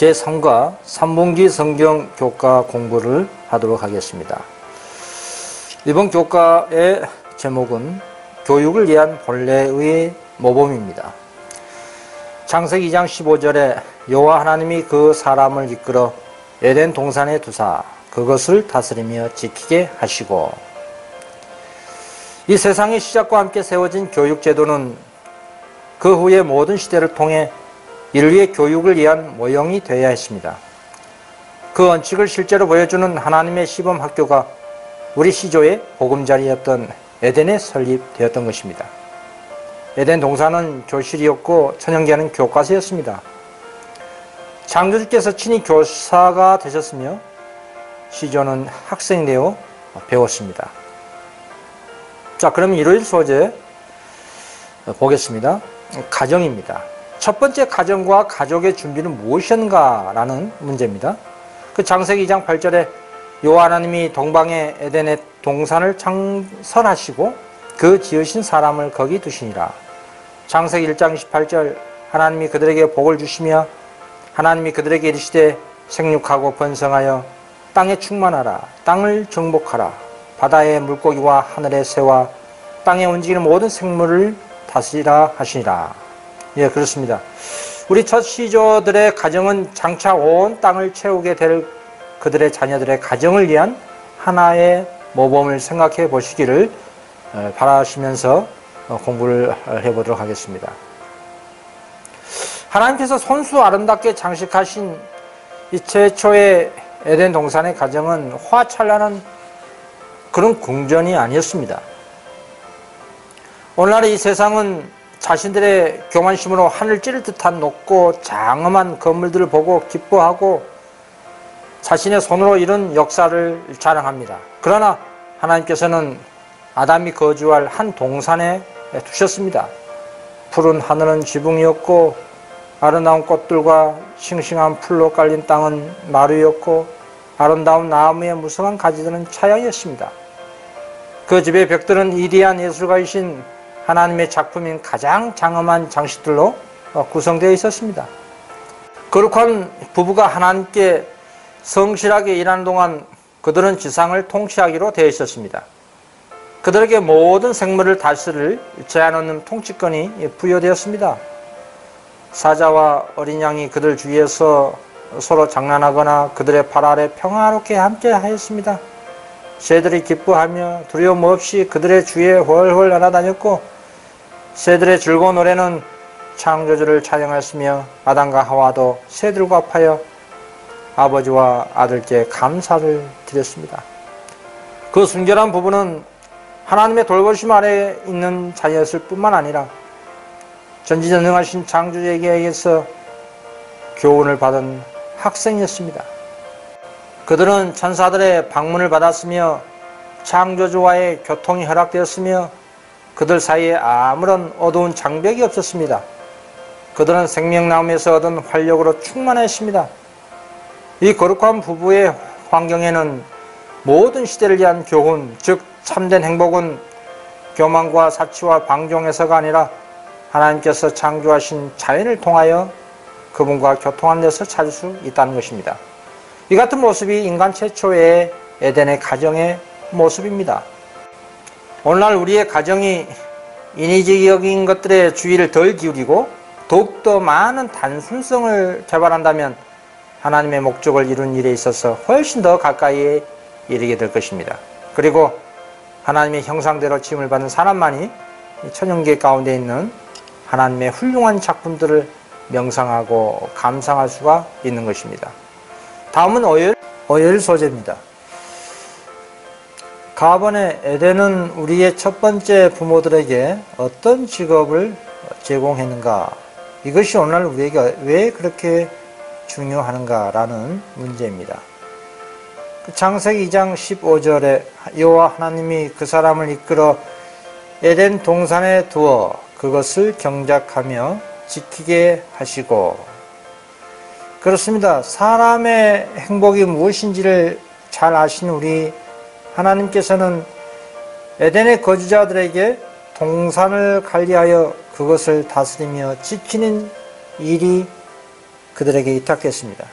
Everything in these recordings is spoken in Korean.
제3과 3분기 성경 교과 공부를 하도록 하겠습니다. 이번 교과의 제목은 교육을 위한 본래의 모범입니다. 창세기 2장 15절에 여호와 하나님이 그 사람을 이끌어 에덴 동산에 두사 그것을 다스리며 지키게 하시고, 이 세상의 시작과 함께 세워진 교육 제도는 그 후의 모든 시대를 통해 인류의 교육을 위한 모형이 되어야 했습니다. 그 원칙을 실제로 보여주는 하나님의 시범 학교가 우리 시조의 보금자리였던 에덴에 설립되었던 것입니다. 에덴 동산은 교실이었고 천연계는 교과서였습니다. 창조주께서 친히 교사가 되셨으며 시조는 학생이 되어 배웠습니다. 자, 그럼 일요일 소재 보겠습니다. 가정입니다. 첫 번째 가정과 가족의 준비는 무엇인가 라는 문제입니다. 그 창세기 2장 8절에 여호와 하나님이 동방의 에덴의 동산을 창설하시고 그 지으신 사람을 거기 두시니라. 창세기 1장 28절 하나님이 그들에게 복을 주시며 하나님이 그들에게 이르시되 생육하고 번성하여 땅에 충만하라. 땅을 정복하라. 바다의 물고기와 하늘의 새와 땅에 움직이는 모든 생물을 다스리라 하시니라. 예, 그렇습니다. 우리 첫 시조들의 가정은 장차 온 땅을 채우게 될 그들의 자녀들의 가정을 위한 하나의 모범을 생각해 보시기를 바라시면서 공부를 해보도록 하겠습니다. 하나님께서 손수 아름답게 장식하신 이 최초의 에덴 동산의 가정은 화찬란한 그런 궁전이 아니었습니다. 오늘날의 이 세상은 자신들의 교만심으로 하늘 찌를 듯한 높고 장엄한 건물들을 보고 기뻐하고 자신의 손으로 이룬 역사를 자랑합니다. 그러나 하나님께서는 아담이 거주할 한 동산에 두셨습니다. 푸른 하늘은 지붕이었고 아름다운 꽃들과 싱싱한 풀로 깔린 땅은 마루였고 아름다운 나무의 무성한 가지들은 차양이었습니다. 그 집의 벽들은 위대한 예술가이신 하나님의 작품인 가장 장엄한 장식들로 구성되어 있었습니다. 거룩한 부부가 하나님께 성실하게 일하는 동안 그들은 지상을 통치하기로 되어 있었습니다. 그들에게 모든 생물을 다스릴 제한 없는 통치권이 부여되었습니다. 사자와 어린 양이 그들 주위에서 서로 장난하거나 그들의 발 아래 평화롭게 함께 하였습니다. 새들이 기뻐하며 두려움 없이 그들의 주위에 훨훨 날아다녔고, 새들의 즐거운 노래는 창조주를 찬양하였으며 아담과 하와도 새들과 합하여 아버지와 아들께 감사를 드렸습니다. 그 순결한 부부는 하나님의 돌보심 아래에 있는 자였을 뿐만 아니라 전지전능하신 창조주에게서 교훈을 받은 학생이었습니다. 그들은 천사들의 방문을 받았으며 창조주와의 교통이 허락되었으며 그들 사이에 아무런 어두운 장벽이 없었습니다. 그들은 생명나무에서 얻은 활력으로 충만했습니다. 이 거룩한 부부의 환경에는 모든 시대를 위한 교훈, 즉 참된 행복은 교만과 사치와 방종에서가 아니라 하나님께서 창조하신 자연을 통하여 그분과 교통하는 데서 찾을 수 있다는 것입니다. 이 같은 모습이 인간 최초의 에덴의 가정의 모습입니다. 오늘날 우리의 가정이 인위적인 것들의 주의를 덜 기울이고 더욱더 많은 단순성을 개발한다면 하나님의 목적을 이룬 일에 있어서 훨씬 더 가까이에 이르게 될 것입니다. 그리고 하나님의 형상대로 지음을 받은 사람만이 천연계 가운데 있는 하나님의 훌륭한 작품들을 명상하고 감상할 수가 있는 것입니다. 다음은 어열 소재입니다. 가번의 에덴은 우리의 첫 번째 부모들에게 어떤 직업을 제공했는가? 이것이 오늘날 우리에게 왜 그렇게 중요한가라는 문제입니다. 창세기 2장 15절에 여호와 하나님이 그 사람을 이끌어 에덴 동산에 두어 그것을 경작하며 지키게 하시고, 그렇습니다. 사람의 행복이 무엇인지를 잘 아시는 우리 하나님께서는 에덴의 거주자들에게 동산을 관리하여 그것을 다스리며 지키는 일이 그들에게 위탁했습니다.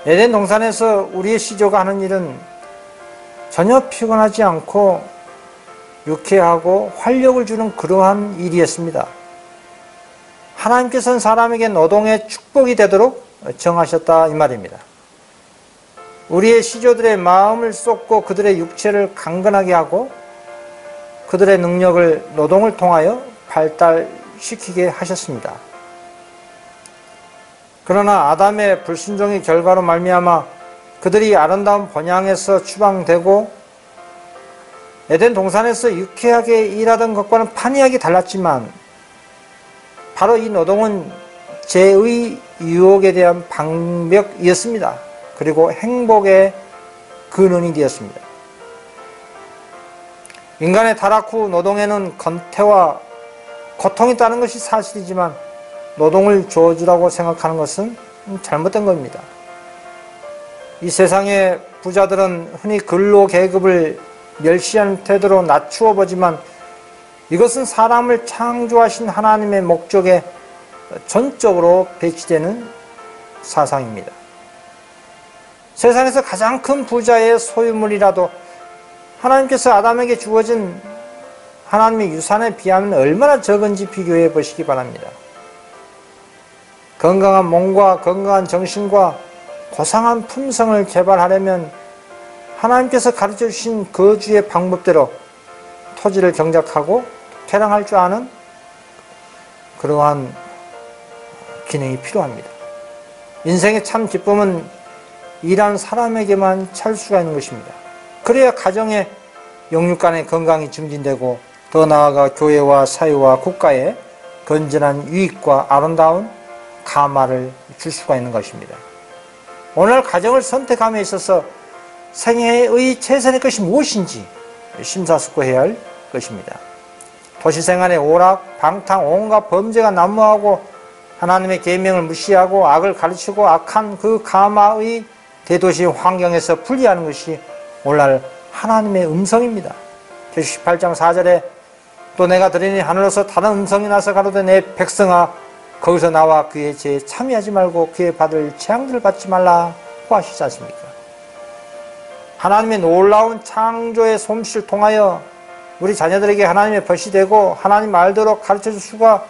에덴 동산에서 우리의 시조가 하는 일은 전혀 피곤하지 않고 유쾌하고 활력을 주는 그러한 일이었습니다. 하나님께서는 사람에게 노동의 축복이 되도록 정하셨다 이 말입니다. 우리의 시조들의 마음을 쏟고 그들의 육체를 강건하게 하고 그들의 능력을 노동을 통하여 발달시키게 하셨습니다. 그러나 아담의 불순종의 결과로 말미암아 그들이 아름다운 번향에서 추방되고 에덴 동산에서 유쾌하게 일하던 것과는 판이하게 달랐지만 바로 이 노동은 죄의 유혹에 대한 방벽이었습니다. 그리고 행복의 근원이 되었습니다. 인간의 타락 후 노동에는 건태와 고통이 있다는 것이 사실이지만 노동을 저주라고 생각하는 것은 잘못된 겁니다. 이 세상의 부자들은 흔히 근로 계급을 멸시하는 태도로 낮추어 보지만 이것은 사람을 창조하신 하나님의 목적에 전적으로 배치되는 사상입니다. 세상에서 가장 큰 부자의 소유물이라도 하나님께서 아담에게 주어진 하나님의 유산에 비하면 얼마나 적은지 비교해 보시기 바랍니다. 건강한 몸과 건강한 정신과 고상한 품성을 개발하려면 하나님께서 가르쳐 주신 거주의 방법대로 토지를 경작하고 개량할 줄 아는 그러한 기능이 필요합니다. 인생의 참 기쁨은 일하는 사람에게만 찾을 수가 있는 것입니다. 그래야 가정의 영육 간의 건강이 증진되고 더 나아가 교회와 사회와 국가에 건전한 유익과 아름다운 가마를 줄 수가 있는 것입니다. 오늘 가정을 선택함에 있어서 생애의 최선의 것이 무엇인지 심사숙고해야 할 것입니다. 도시생활의 오락, 방탕, 온갖 범죄가 난무하고 하나님의 계명을 무시하고 악을 가르치고 악한 그 가마의 대도시 환경에서 분리하는 것이 오늘날 하나님의 음성입니다. 계시 18장 4절에 또 내가 들으니 하늘에서 다른 음성이 나서 가로되 내 백성아 거기서 나와 그의 죄에 참여하지 말고 그의 받을 재앙들을 받지 말라고 하시지 않습니까? 하나님의 놀라운 창조의 솜씨를 통하여 우리 자녀들에게 하나님의 벗이 되고 하나님 말대로 가르쳐줄 수가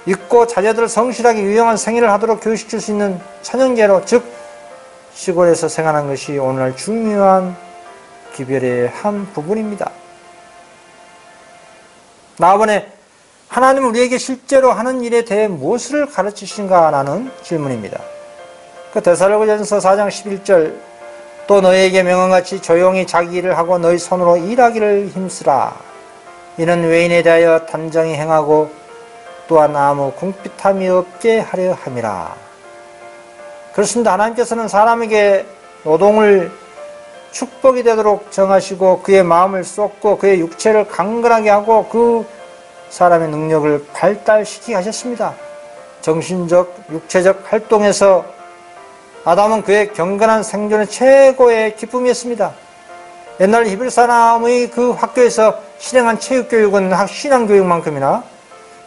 있고 자녀들을 성실하게 유용한 생애를 하도록 교육시킬 수 있는 천연계로 즉 시골에서 생활하는 것이 오늘날 중요한 기별의 한 부분입니다. 나아번에 하나님은 우리에게 실제로 하는 일에 대해 무엇을 가르치신가라는 질문입니다. 그 데살로니가전서 4장 11절 또 너희에게 명한같이 조용히 자기 일을 하고 너희 손으로 일하기를 힘쓰라. 이는 외인에 대하여 단정히 행하고 또한 아무 궁핍함이 없게 하려 함이라. 그렇습니다. 하나님께서는 사람에게 노동을 축복이 되도록 정하시고 그의 마음을 쏟고 그의 육체를 강건하게 하고 그 사람의 능력을 발달시키게 하셨습니다. 정신적, 육체적 활동에서 아담은 그의 경건한 생존의 최고의 기쁨이었습니다. 옛날 히브리 사람의 그 학교에서 실행한 체육교육은 신앙교육만큼이나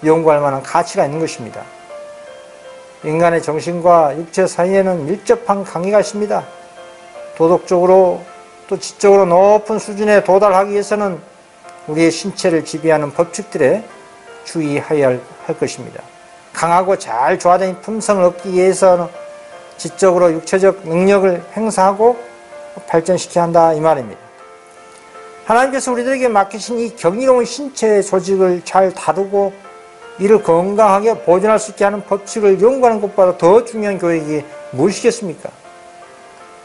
연구할 만한 가치가 있는 것입니다. 인간의 정신과 육체 사이에는 밀접한 관계가 있습니다. 도덕적으로 또 지적으로 높은 수준에 도달하기 위해서는 우리의 신체를 지배하는 법칙들에 주의해야 할 것입니다. 강하고 잘 조화된 품성을 얻기 위해서는 지적으로 육체적 능력을 행사하고 발전시켜야 한다 이 말입니다. 하나님께서 우리들에게 맡기신 이 경이로운 신체의 조직을 잘 다루고 이를 건강하게 보존할 수 있게 하는 법칙을 연구하는 것보다 더 중요한 교육이 무엇이겠습니까?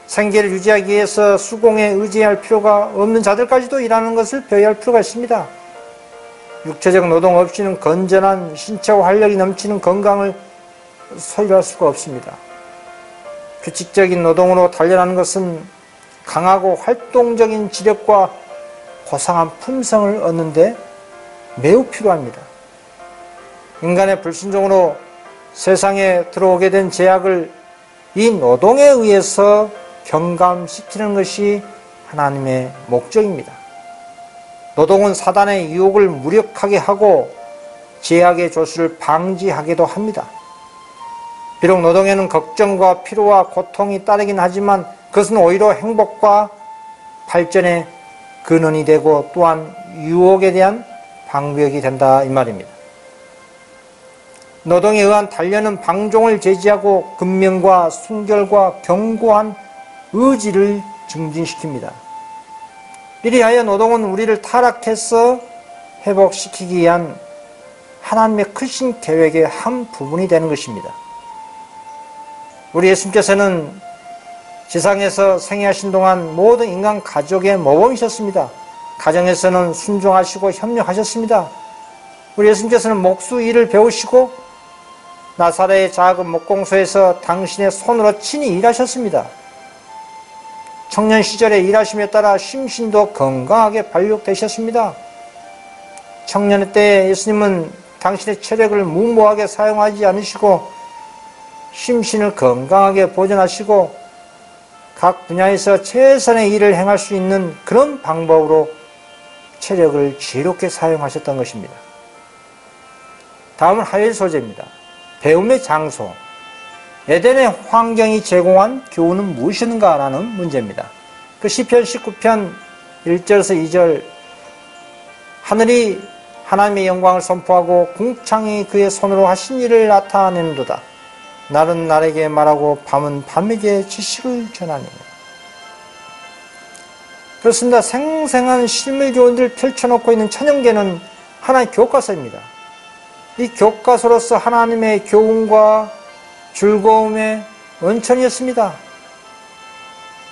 생계를 유지하기 위해서 수공에 의지할 필요가 없는 자들까지도 일하는 것을 배워야 할 필요가 있습니다. 육체적 노동 없이는 건전한 신체와 활력이 넘치는 건강을 소유할 수가 없습니다. 규칙적인 노동으로 단련하는 것은 강하고 활동적인 지력과 고상한 품성을 얻는데 매우 필요합니다. 인간의 불순종으로 세상에 들어오게 된 죄악을 이 노동에 의해서 경감시키는 것이 하나님의 목적입니다. 노동은 사단의 유혹을 무력하게 하고 죄악의 조수를 방지하기도 합니다. 비록 노동에는 걱정과 피로와 고통이 따르긴 하지만 그것은 오히려 행복과 발전의 근원이 되고 또한 유혹에 대한 방벽이 된다 이 말입니다. 노동에 의한 단련은 방종을 제지하고 근면과 순결과 견고한 의지를 증진시킵니다. 이리하여 노동은 우리를 타락해서 회복시키기 위한 하나님의 크신 계획의 한 부분이 되는 것입니다. 우리 예수님께서는 지상에서 생애하신 동안 모든 인간 가족의 모범이셨습니다. 가정에서는 순종하시고 협력하셨습니다. 우리 예수님께서는 목수 일을 배우시고 나사렛의 작은 목공소에서 당신의 손으로 친히 일하셨습니다. 청년 시절에 일하심에 따라 심신도 건강하게 발육되셨습니다. 청년 때 예수님은 당신의 체력을 무모하게 사용하지 않으시고 심신을 건강하게 보존하시고 각 분야에서 최선의 일을 행할 수 있는 그런 방법으로 체력을 지혜롭게 사용하셨던 것입니다. 다음은 하일 소재입니다. 배움의 장소. 에덴의 환경이 제공한 교훈은 무엇인가라는 문제입니다. 그 시편 19편 1절에서 2절 하늘이 하나님의 영광을 선포하고 궁창이 그의 손으로 하신 일을 나타내는도다. 날은 날에게 말하고 밤은 밤에게 지식을 전하니. 그렇습니다. 생생한 실물 교훈들을 펼쳐놓고 있는 찬양계는 하나의 교과서입니다. 이 교과서로서 하나님의 교훈과 즐거움의 원천이었습니다.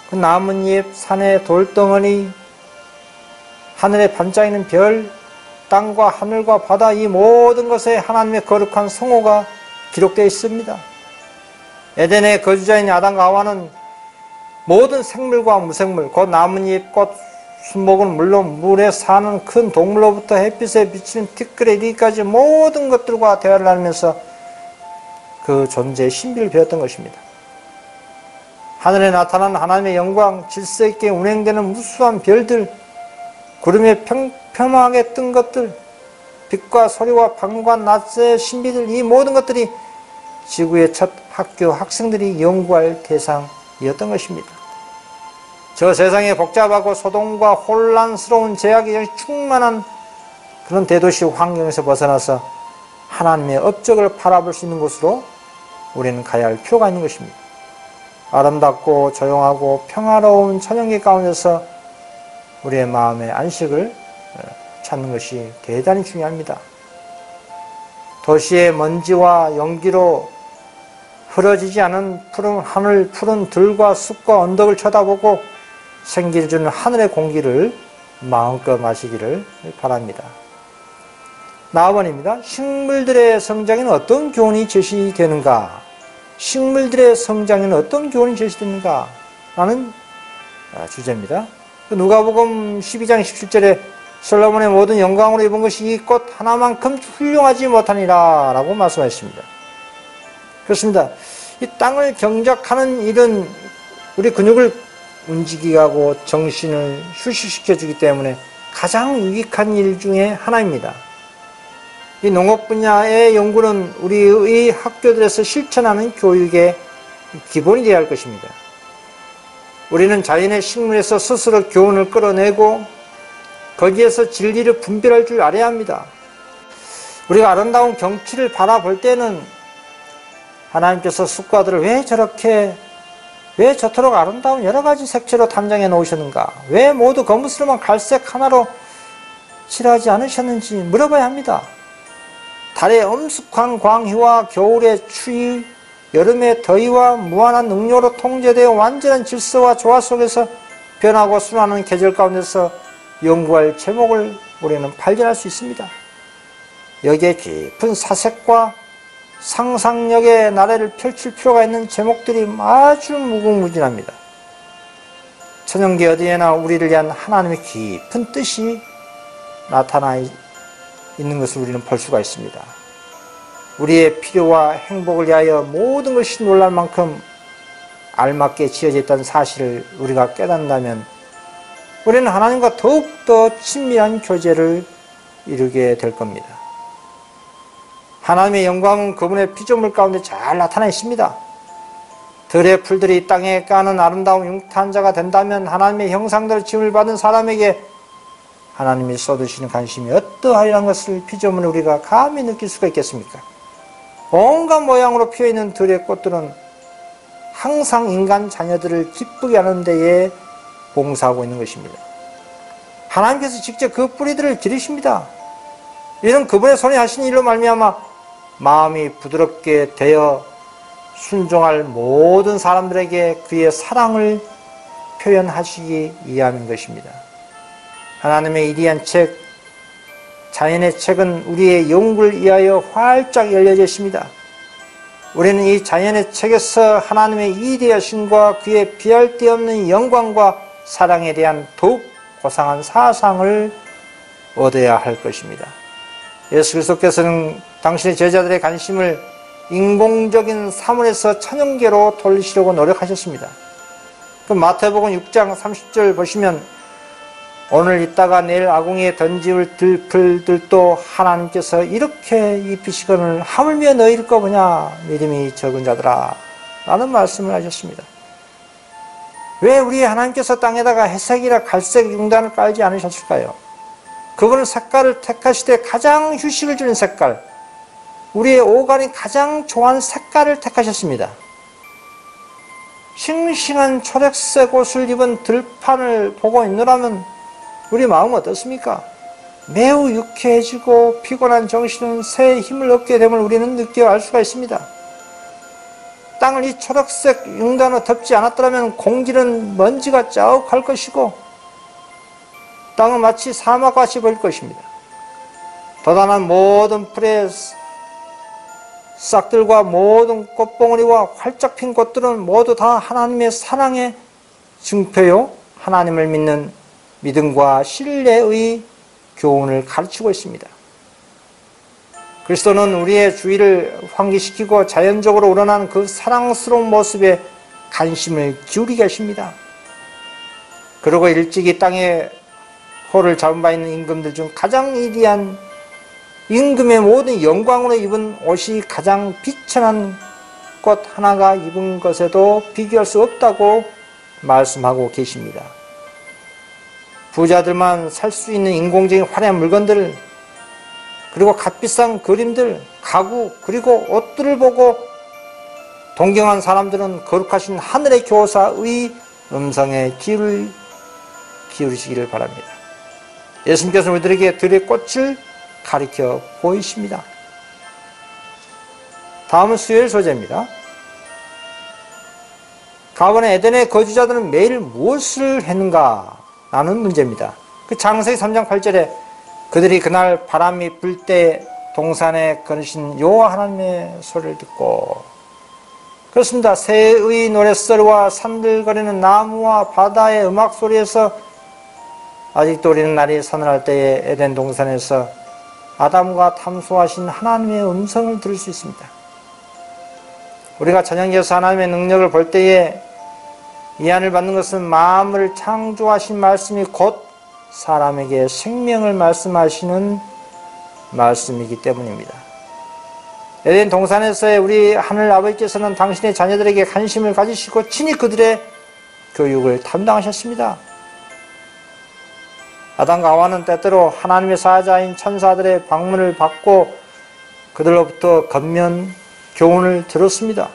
그 나뭇잎, 산의 돌덩어리, 하늘에 반짝이는 별, 땅과 하늘과 바다 이 모든 것에 하나님의 거룩한 성호가 기록되어 있습니다. 에덴의 거주자인 아담과 하와는 모든 생물과 무생물, 곧 나뭇잎, 꽃, 순목은 물론 물에 사는 큰 동물로부터 햇빛에 비치는 티끌에 이르기까지 모든 것들과 대화를 나누면서 그 존재의 신비를 배웠던 것입니다. 하늘에 나타나는 하나님의 영광, 질서 있게 운행되는 무수한 별들, 구름에 평평하게 뜬 것들, 빛과 소리와 밤과 낮의 신비들, 이 모든 것들이 지구의 첫 학교 학생들이 연구할 대상이었던 것입니다. 저 세상의 복잡하고 소동과 혼란스러운 제약이 충만한 그런 대도시 환경에서 벗어나서 하나님의 업적을 바라볼 수 있는 곳으로 우리는 가야 할 필요가 있는 것입니다. 아름답고 조용하고 평화로운 천연계 가운데서 우리의 마음의 안식을 찾는 것이 대단히 중요합니다. 도시의 먼지와 연기로 흐려지지 않은 푸른 하늘, 푸른 들과 숲과 언덕을 쳐다보고 생기를 주는 하늘의 공기를 마음껏 마시기를 바랍니다. 나아번입니다. 식물들의 성장에는 어떤 교훈이 제시되는가? 식물들의 성장에는 어떤 교훈이 제시되는가? 라는 주제입니다. 누가복음 12장 17절에 솔로몬의 모든 영광으로 입은 것이 이 꽃 하나만큼 훌륭하지 못하니라 라고 말씀하셨습니다. 그렇습니다. 이 땅을 경작하는 일은 우리 근육을 움직이게 하고 정신을 휴식시켜 주기 때문에 가장 유익한 일 중에 하나입니다. 이 농업 분야의 연구는 우리의 학교들에서 실천하는 교육의 기본이 되어야 할 것입니다. 우리는 자연의 식물에서 스스로 교훈을 끌어내고 거기에서 진리를 분별할 줄 알아야 합니다. 우리가 아름다운 경치를 바라볼 때는 하나님께서 숲과들을 왜 저토록 아름다운 여러 가지 색채로 담장해 놓으셨는가? 왜 모두 거무스름한 갈색 하나로 칠하지 않으셨는지 물어봐야 합니다. 달의 엄숙한 광희와 겨울의 추위, 여름의 더위와 무한한 능력으로 통제되어 완전한 질서와 조화 속에서 변하고 순환하는 계절 가운데서 연구할 제목을 우리는 발견할 수 있습니다. 여기에 깊은 사색과 상상력의 나래를 펼칠 필요가 있는 제목들이 아주 무궁무진합니다. 천연계 어디에나 우리를 위한 하나님의 깊은 뜻이 나타나 있는 것을 우리는 볼 수가 있습니다. 우리의 필요와 행복을 위하여 모든 것이 놀랄 만큼 알맞게 지어져 있다는 사실을 우리가 깨닫는다면 우리는 하나님과 더욱더 친밀한 교제를 이루게 될 겁니다. 하나님의 영광은 그분의 피조물 가운데 잘 나타나 있습니다. 들의 풀들이 땅에 까는 아름다운 융탄자가 된다면 하나님의 형상대로 지음을 받은 사람에게 하나님이 쏟으시는 관심이 어떠하리라는 것을 피조물을 우리가 감히 느낄 수가 있겠습니까? 온갖 모양으로 피어있는 들의 꽃들은 항상 인간 자녀들을 기쁘게 하는 데에 봉사하고 있는 것입니다. 하나님께서 직접 그 뿌리들을 기르십니다. 이런 그분의 손에 하신 일로 말미암아 마음이 부드럽게 되어 순종할 모든 사람들에게 그의 사랑을 표현하시기 위함인 것입니다. 하나님의 이리한 책, 자연의 책은 우리의 영구를 위하여 활짝 열려져 있습니다. 우리는 이 자연의 책에서 하나님의 이대하심과 그의 비할 데 없는 영광과 사랑에 대한 더욱 고상한 사상을 얻어야 할 것입니다. 예수 그리스도께서는 당신의 제자들의 관심을 인공적인 사물에서 천연계로 돌리시려고 노력하셨습니다. 그 마태복음 6장 30절 보시면 오늘 있다가 내일 아궁이에 던지울 들풀들도 하나님께서 이렇게 입히시거늘 하물며 너희일 거 보냐 믿음이 적은 자들아 라는 말씀을 하셨습니다. 왜 우리 하나님께서 땅에다가 회색이나 갈색 융단을 깔지 않으셨을까요? 그분은 색깔을 택하시되 가장 휴식을 주는 색깔, 우리의 오간이 가장 좋아하는 색깔을 택하셨습니다. 싱싱한 초록색 옷을 입은 들판을 보고 있노라면 우리 마음은 어떻습니까? 매우 유쾌해지고 피곤한 정신은 새 힘을 얻게 됨을 우리는 느껴 알 수가 있습니다. 땅을 이 초록색 융단으로 덮지 않았더라면 공기는 먼지가 자욱할 것이고 땅은 마치 사막같이 보일 것입니다. 도단한 모든 풀의 싹들과 모든 꽃봉오리와 활짝 핀 꽃들은 모두 다 하나님의 사랑의 증표요 하나님을 믿는 믿음과 신뢰의 교훈을 가르치고 있습니다. 그리스도는 우리의 주의를 환기시키고 자연적으로 우러난 그 사랑스러운 모습에 관심을 기울이게 하십니다. 그리고 일찍이 땅에 호를 잡은 바 있는 임금들 중 가장 위대한 임금의 모든 영광으로 입은 옷이 가장 비천한 꽃 하나가 입은 것에도 비교할 수 없다고 말씀하고 계십니다. 부자들만 살 수 있는 인공적인 화려한 물건들, 그리고 값비싼 그림들, 가구, 그리고 옷들을 보고 동경한 사람들은 거룩하신 하늘의 교사의 음성에 귀를 기울이시기를 바랍니다. 예수님께서는 우리들에게 들의 꽃을 가리켜 보이십니다. 다음은 수요일 소재입니다. 가버네 에덴의 거주자들은 매일 무엇을 했는가? 라는 문제입니다. 그 창세기 3장 8절에 그들이 그날 바람이 불 때 동산에 거느신 여호와 하나님의 소리를 듣고, 그렇습니다. 새의 노랫소리와 산들거리는 나무와 바다의 음악 소리에서 아직도 우리는 날이 서늘할 때에 에덴 동산에서 아담과 탐소하신 하나님의 음성을 들을 수 있습니다. 우리가 저녁에서 하나님의 능력을 볼 때에 이안을 받는 것은 마음을 창조하신 말씀이 곧 사람에게 생명을 말씀하시는 말씀이기 때문입니다. 에덴 동산에서의 우리 하늘 아버지께서는 당신의 자녀들에게 관심을 가지시고 친히 그들의 교육을 담당하셨습니다. 아담과 하와는 때때로 하나님의 사자인 천사들의 방문을 받고 그들로부터 겉면 교훈을 들었습니다.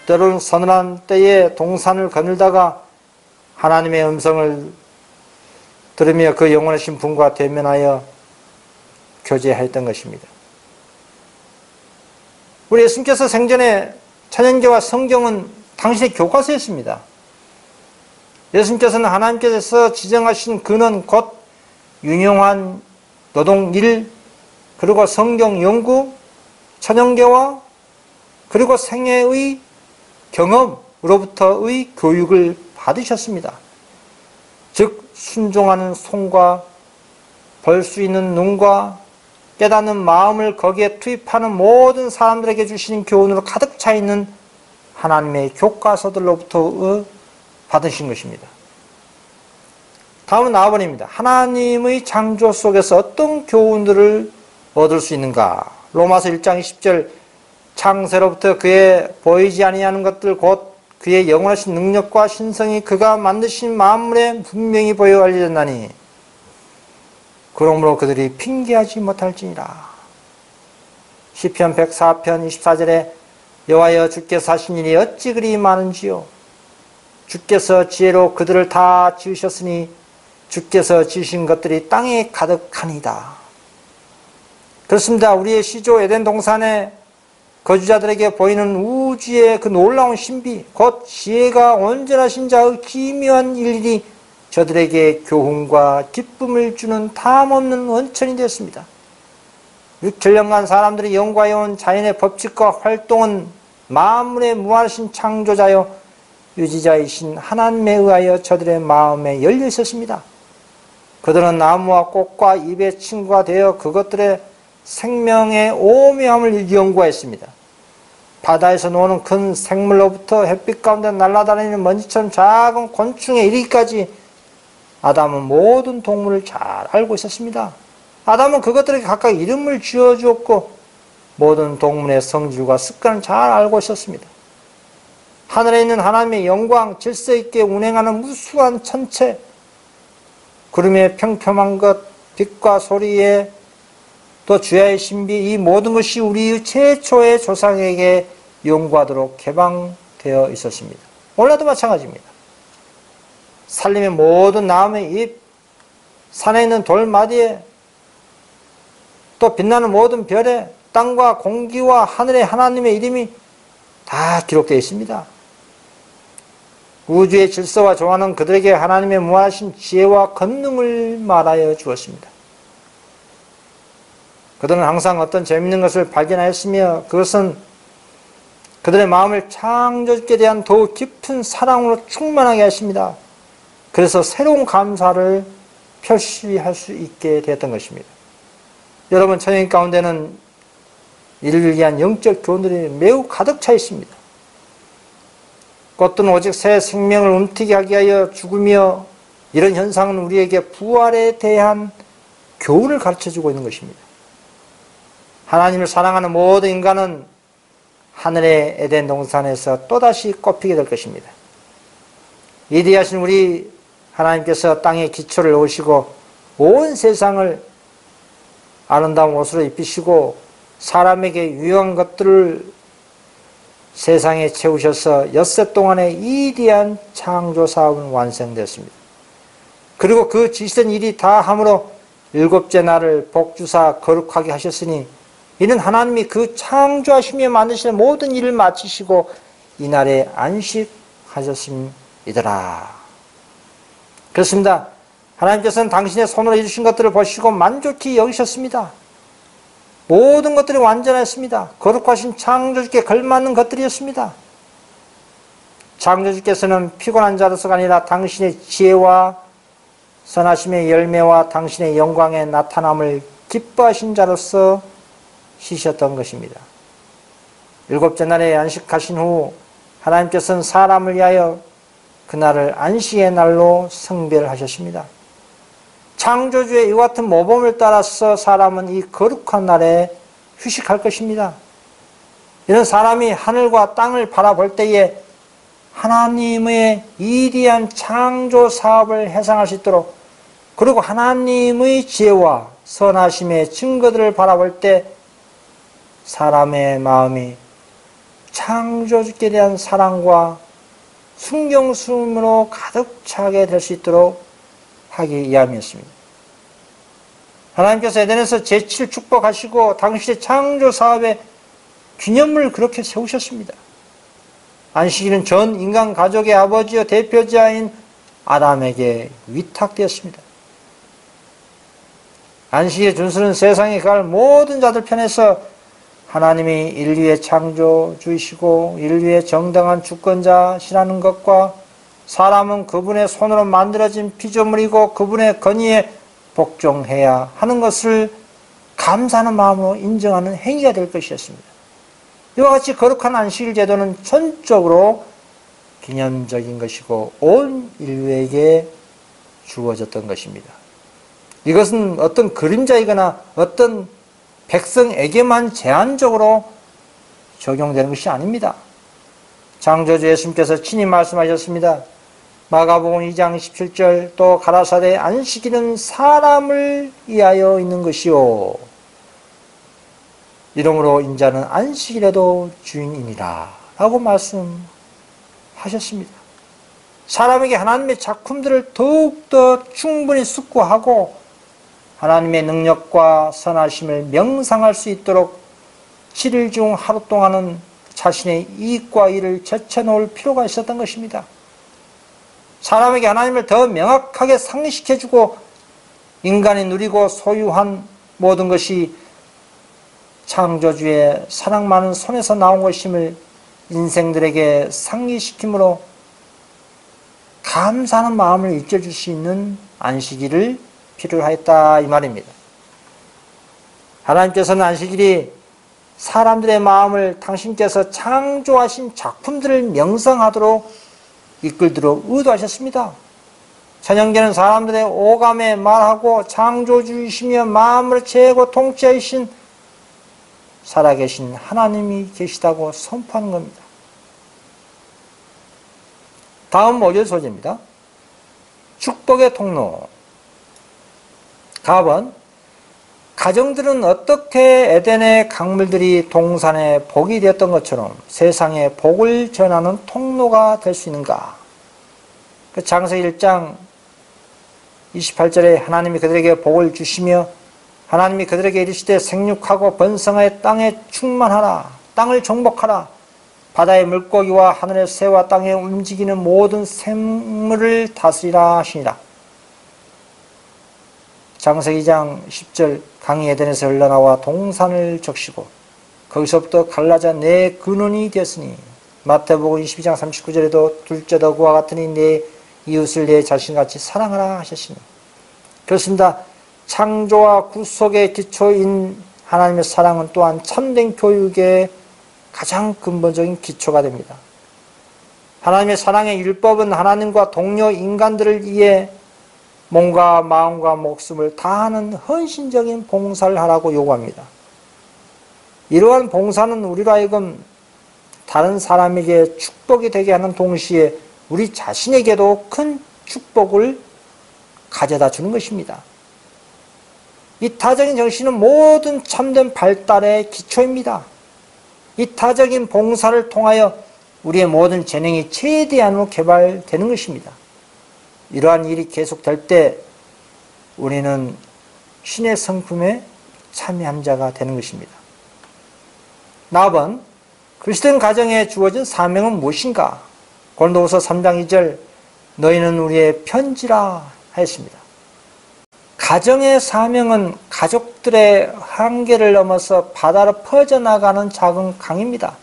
때로는 서늘한 때에 동산을 거닐다가 하나님의 음성을 들으며 그 영원하신 분과 대면하여 교제하였던 것입니다. 우리 예수님께서 생전에 천연계와 성경은 당신의 교과서였습니다. 예수님께서는 하나님께서 지정하신 근원 곧 유용한 노동일, 그리고 성경 연구, 천연계와 그리고 생애의 경험으로부터의 교육을 받으셨습니다. 즉 순종하는 손과 볼 수 있는 눈과 깨닫는 마음을 거기에 투입하는 모든 사람들에게 주시는 교훈으로 가득 차 있는 하나님의 교과서들로부터 받으신 것입니다. 다음은 나와버립니다. 하나님의 창조 속에서 어떤 교훈들을 얻을 수 있는가? 로마서 1장 20절 창세로부터 그의 보이지 아니하는 것들 곧 그의 영원하신 능력과 신성이 그가 만드신 만물에 분명히 보여 알려졌나니 그러므로 그들이 핑계하지 못할지니라. 시편 104편 24절에 여호와여 주께서 하신 일이 어찌 그리 많은지요. 주께서 지혜로 그들을 다 지으셨으니 주께서 지으신 것들이 땅에 가득하니이다. 그렇습니다. 우리의 시조 에덴 동산에 거주자들에게 보이는 우주의 그 놀라운 신비, 곧 지혜가 온전하신 자의 기묘한 일일이 저들에게 교훈과 기쁨을 주는 탐없는 원천이 되었습니다. 6천년간 사람들이 연구해온 자연의 법칙과 활동은 만물의 무한하신 창조자여 유지자이신 하나님에 의하여 저들의 마음에 열려 있었습니다. 그들은 나무와 꽃과 잎의 친구가 되어 그것들의 생명의 오묘함을 연구했습니다. 바다에서 노는 큰 생물로부터 햇빛 가운데 날아다니는 먼지처럼 작은 곤충에 이르기까지 아담은 모든 동물을 잘 알고 있었습니다. 아담은 그것들에게 각각 이름을 지어주었고 모든 동물의 성질과 습관을 잘 알고 있었습니다. 하늘에 있는 하나님의 영광, 질서 있게 운행하는 무수한 천체, 구름의 평평한 것, 빛과 소리에 또 주야의 신비, 이 모든 것이 우리의 최초의 조상에게 연구하도록 개방되어 있었습니다. 오늘도 마찬가지입니다. 산림의 모든 나무의 잎, 산에 있는 돌마디에 또 빛나는 모든 별에 땅과 공기와 하늘의 하나님의 이름이 다 기록되어 있습니다. 우주의 질서와 조화는 그들에게 하나님의 무한하신 지혜와 권능을 말하여 주었습니다. 그들은 항상 어떤 재미있는 것을 발견하였으며 그것은 그들의 마음을 창조주께 대한 더욱 깊은 사랑으로 충만하게 하십니다. 그래서 새로운 감사를 표시할 수 있게 되었던 것입니다. 여러분, 천연 가운데는 이를 위한 영적 교훈들이 매우 가득 차 있습니다. 꽃은 오직 새 생명을 움트게 하게 하여 죽으며 이런 현상은 우리에게 부활에 대한 교훈을 가르쳐주고 있는 것입니다. 하나님을 사랑하는 모든 인간은 하늘의 에덴 동산에서 또다시 꼽히게 될 것입니다. 위대하신 우리 하나님께서 땅에 기초를 놓으시고 온 세상을 아름다운 옷으로 입히시고 사람에게 유용한 것들을 세상에 채우셔서 엿새 동안의 위대한 창조 사업은 완성되었습니다. 그리고 그 지시된 일이 다 함으로 일곱째 날을 복주사 거룩하게 하셨으니 이는 하나님이 그 창조하시며 만드시는 모든 일을 마치시고 이날에 안식하셨음이더라. 그렇습니다. 하나님께서는 당신의 손으로 이루신 것들을 보시고 만족히 여기셨습니다. 모든 것들이 완전했습니다. 거룩하신 창조주께 걸맞는 것들이었습니다. 창조주께서는 피곤한 자로서가 아니라 당신의 지혜와 선하심의 열매와 당신의 영광의 나타남을 기뻐하신 자로서 쉬셨던 것입니다. 일곱째 날에 안식하신 후 하나님께서는 사람을 위하여 그날을 안식의 날로 성별하셨습니다. 창조주의 이와 같은 모범을 따라서 사람은 이 거룩한 날에 휴식할 것입니다. 이런 사람이 하늘과 땅을 바라볼 때에 하나님의 위대한 창조 사업을 해상할 수 있도록 그리고 하나님의 지혜와 선하심의 증거들을 바라볼 때 사람의 마음이 창조주께 대한 사랑과 순경스러움으로 가득 차게 될 수 있도록 하기 위함이었습니다. 하나님께서 에덴에서 제7 축복하시고 당신의 창조 사업의 기념을 그렇게 세우셨습니다. 안식일은 전 인간 가족의 아버지요 대표자인 아담에게 위탁되었습니다. 안식일의 준수는 세상에 갈 모든 자들 편에서 하나님이 인류의 창조주이시고 인류의 정당한 주권자시라는 것과 사람은 그분의 손으로 만들어진 피조물이고 그분의 건의에 복종해야 하는 것을 감사하는 마음으로 인정하는 행위가 될 것이었습니다. 이와 같이 거룩한 안식일 제도는 전적으로 기념적인 것이고 온 인류에게 주어졌던 것입니다. 이것은 어떤 그림자이거나 어떤 백성에게만 제한적으로 적용되는 것이 아닙니다. 창조주 예수님께서 친히 말씀하셨습니다. 마가복음 2장 17절 또 가라사대 안식일은 사람을 위하여 있는 것이요 이러므로 인자는 안식일에도 주인이니라 라고 말씀하셨습니다. 사람에게 하나님의 작품들을 더욱더 충분히 숙고하고 하나님의 능력과 선하심을 명상할 수 있도록 7일 중 하루 동안은 자신의 이익과 일을 제쳐놓을 필요가 있었던 것입니다. 사람에게 하나님을 더 명확하게 상기시켜주고 인간이 누리고 소유한 모든 것이 창조주의 사랑 많은 손에서 나온 것임을 인생들에게 상기시킴으로 감사하는 마음을 일깨워줄 수 있는 안식일을 필요로 하였다 이 말입니다. 하나님께서는 안식일이 사람들의 마음을 당신께서 창조하신 작품들을 명상하도록 이끌도록 의도하셨습니다. 천연계는 사람들의 오감에 말하고 창조주이시며 마음을 재고 통치하신 살아계신 하나님이 계시다고 선포하는 겁니다. 다음 5절 소재입니다. 축복의 통로. 답은 가정들은 어떻게 에덴의 강물들이 동산의 복이 되었던 것처럼 세상에 복을 전하는 통로가 될 수 있는가? 창세기 1장 28절에 하나님이 그들에게 복을 주시며 하나님이 그들에게 이르시되 생육하고 번성하여 땅에 충만하라. 땅을 정복하라. 바다의 물고기와 하늘의 새와 땅에 움직이는 모든 생물을 다스리라 하시니라. 창세기 2장 10절 강이 에덴에서 흘러나와 동산을 적시고 거기서부터 갈라져 내 근원이 되었으니 마태복음 22장 39절에도 둘째 덕과 같으니 내 이웃을 내 자신같이 사랑하라 하셨으니 그렇습니다. 창조와 구속의 기초인 하나님의 사랑은 또한 참된 교육의 가장 근본적인 기초가 됩니다. 하나님의 사랑의 율법은 하나님과 동료 인간들을 위해 몸과 마음과 목숨을 다하는 헌신적인 봉사를 하라고 요구합니다. 이러한 봉사는 우리로 하여금 다른 사람에게 축복이 되게 하는 동시에 우리 자신에게도 큰 축복을 가져다 주는 것입니다. 이타적인 정신은 모든 참된 발달의 기초입니다. 이타적인 봉사를 통하여 우리의 모든 재능이 최대한으로 개발되는 것입니다. 이러한 일이 계속될 때 우리는 신의 성품에 참여한 자가 되는 것입니다. 4번 그리스도인 가정에 주어진 사명은 무엇인가? 고린도후서 3장 2절 너희는 우리의 편지라 하였습니다. 가정의 사명은 가족들의 한계를 넘어서 바다로 퍼져나가는 작은 강입니다.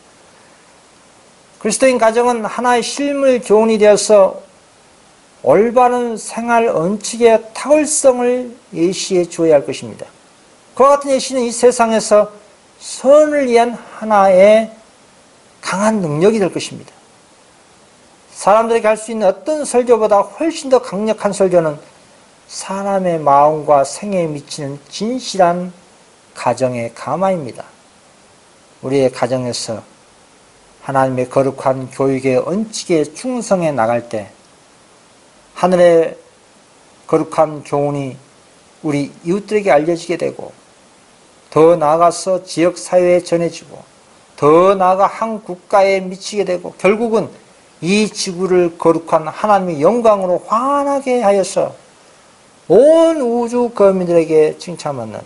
그리스도인 가정은 하나의 실물 교훈이 되어서 올바른 생활 원칙의 탁월성을 예시해 주어야 할 것입니다. 그와 같은 예시는 이 세상에서 선을 위한 하나의 강한 능력이 될 것입니다. 사람들에게 할 수 있는 어떤 설교보다 훨씬 더 강력한 설교는 사람의 마음과 생애에 미치는 진실한 가정의 감화입니다. 우리의 가정에서 하나님의 거룩한 교육의 원칙에 충성해 나갈 때 하늘의 거룩한 교훈이 우리 이웃들에게 알려지게 되고 더 나아가서 지역사회에 전해지고 더 나아가 한 국가에 미치게 되고 결국은 이 지구를 거룩한 하나님의 영광으로 환하게 하여서 온 우주 거민들에게 칭찬받는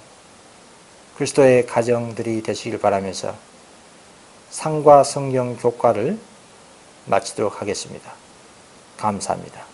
그리스도의 가정들이 되시길 바라면서 상과 성경 교과를 마치도록 하겠습니다. 감사합니다.